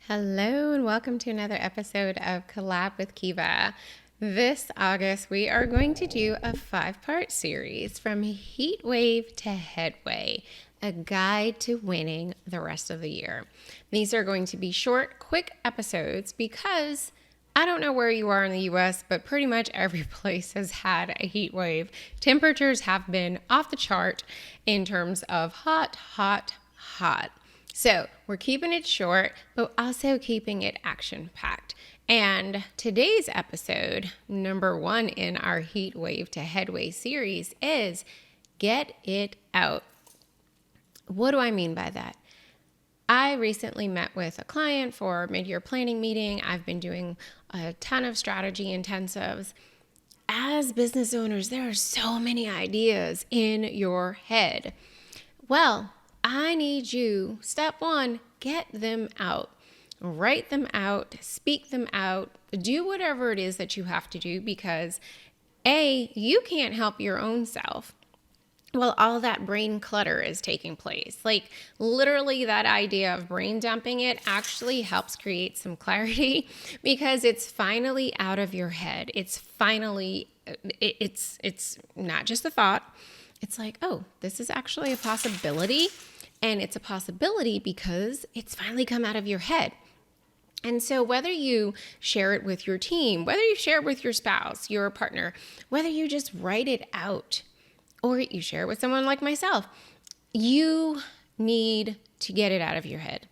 Hello and welcome to another episode of Collab with Kiva. This August, we are going to do a 5-part series from Heatwave to Headway, a guide to winning the rest of the year. These are going to be short, quick episodes because I don't know where you are in the US, but pretty much every place has had a heat wave. Temperatures have been off the chart in terms of hot, hot, hot. So we're keeping it short, but also keeping it action-packed. And today's episode, number 1 in our Heat Wave to Headway series, is Get It Out. What do I mean by that? I recently met with a client for a mid-year planning meeting. I've been doing a ton of strategy intensives. As business owners, there are so many ideas in your head. Well, I need you, step 1, get them out. Write them out, speak them out, do whatever it is that you have to do because A, you can't help your own self. Well, all that brain clutter is taking place. Like literally that idea of brain dumping it actually helps create some clarity because it's finally out of your head. It's finally, it's not just a thought. It's like, oh, this is actually a possibility. And it's a possibility because it's finally come out of your head. And so whether you share it with your team, whether you share it with your spouse, your partner, whether you just write it out or you share it with someone like myself, you need to get it out of your head.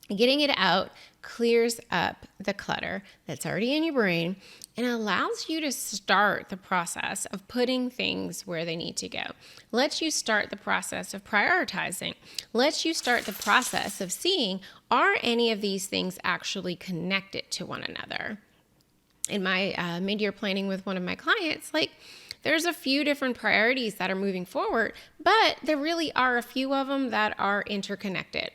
Getting it out clears up the clutter that's already in your brain and allows you to start the process of putting things where they need to go. Lets you start the process of prioritizing. Lets you start the process of seeing, are any of these things actually connected to one another? In my mid-year planning with one of my clients, there's a few different priorities that are moving forward, but there really are a few of them that are interconnected.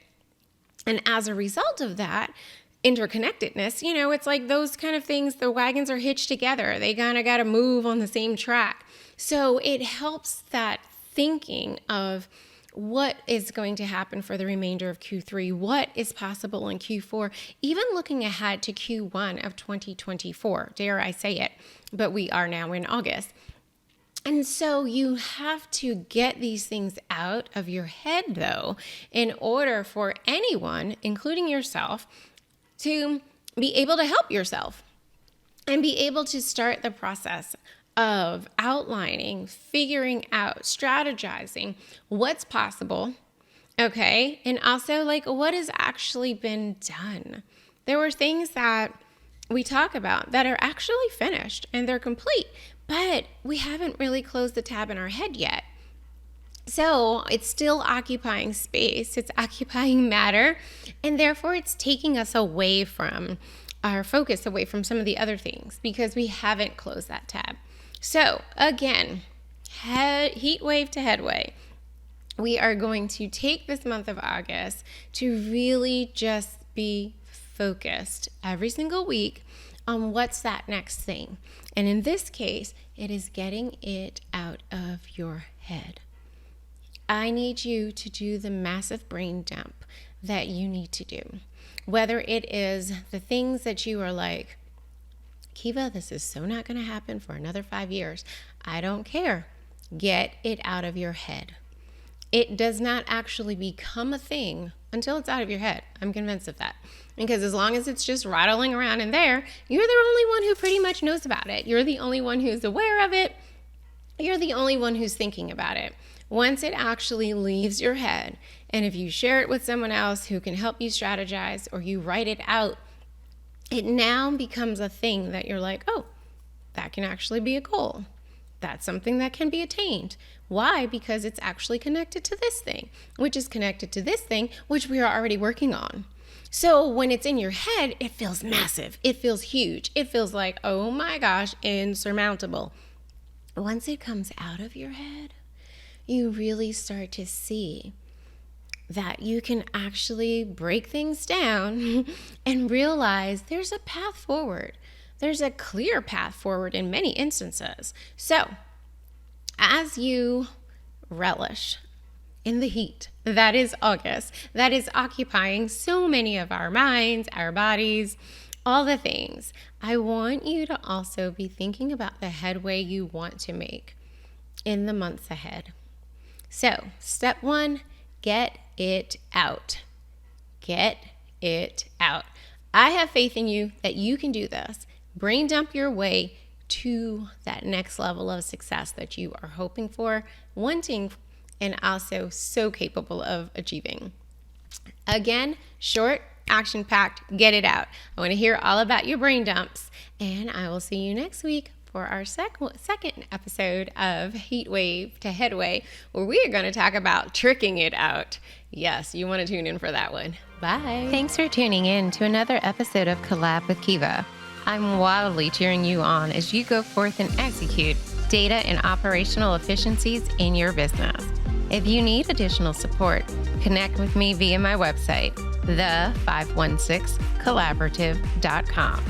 And as a result of that interconnectedness, it's like those kind of things, the wagons are hitched together. They kind of got to move on the same track. So it helps that thinking of what is going to happen for the remainder of Q3, what is possible in Q4, even looking ahead to Q1 of 2024, dare I say it, but we are now in August. And so you have to get these things out of your head, though, in order for anyone, including yourself, to be able to help yourself and be able to start the process of outlining, figuring out, strategizing what's possible, okay? And also, what has actually been done. There were things that we talk about that are actually finished and they're complete, but we haven't really closed the tab in our head yet. So it's still occupying space, it's occupying matter, and therefore it's taking us away from our focus, away from some of the other things because we haven't closed that tab. So again, heat wave to headway. We are going to take this month of August to really just be focused every single week on what's that next thing. And in this case, it is getting it out of your head. I need you to do the massive brain dump that you need to do. Whether it is the things that you are like, Kiva, this is so not going to happen for another 5 years. I don't care. Get it out of your head. It does not actually become a thing until it's out of your head. I'm convinced of that. Because as long as it's just rattling around in there, you're the only one who pretty much knows about it. You're the only one who's aware of it. You're the only one who's thinking about it. Once it actually leaves your head, and if you share it with someone else who can help you strategize or you write it out, it now becomes a thing that you're like, oh, that can actually be a goal. That's something that can be attained. Why? Because it's actually connected to this thing, which is connected to this thing, which we are already working on. So when it's in your head, it feels massive. It feels huge. It feels like, oh my gosh, insurmountable. Once it comes out of your head, you really start to see that you can actually break things down and realize there's a path forward. There's a clear path forward in many instances. So as you relish in the heat that is August, that is occupying so many of our minds, our bodies, all the things. I want you to also be thinking about the headway you want to make in the months ahead. So, step 1, get it out. Get it out. I have faith in you that you can do this. Brain dump your way to that next level of success that you are hoping for, wanting, and also so capable of achieving. Again, short, action-packed, get it out. I want to hear all about your brain dumps, and I will see you next week for our second episode of Heatwave to Headway, where we are going to talk about tricking it out. Yes, you want to tune in for that one. Bye. Thanks for tuning in to another episode of Collab with Kiva. I'm wildly cheering you on as you go forth and execute data and operational efficiencies in your business. If you need additional support, connect with me via my website, the516collaborative.com.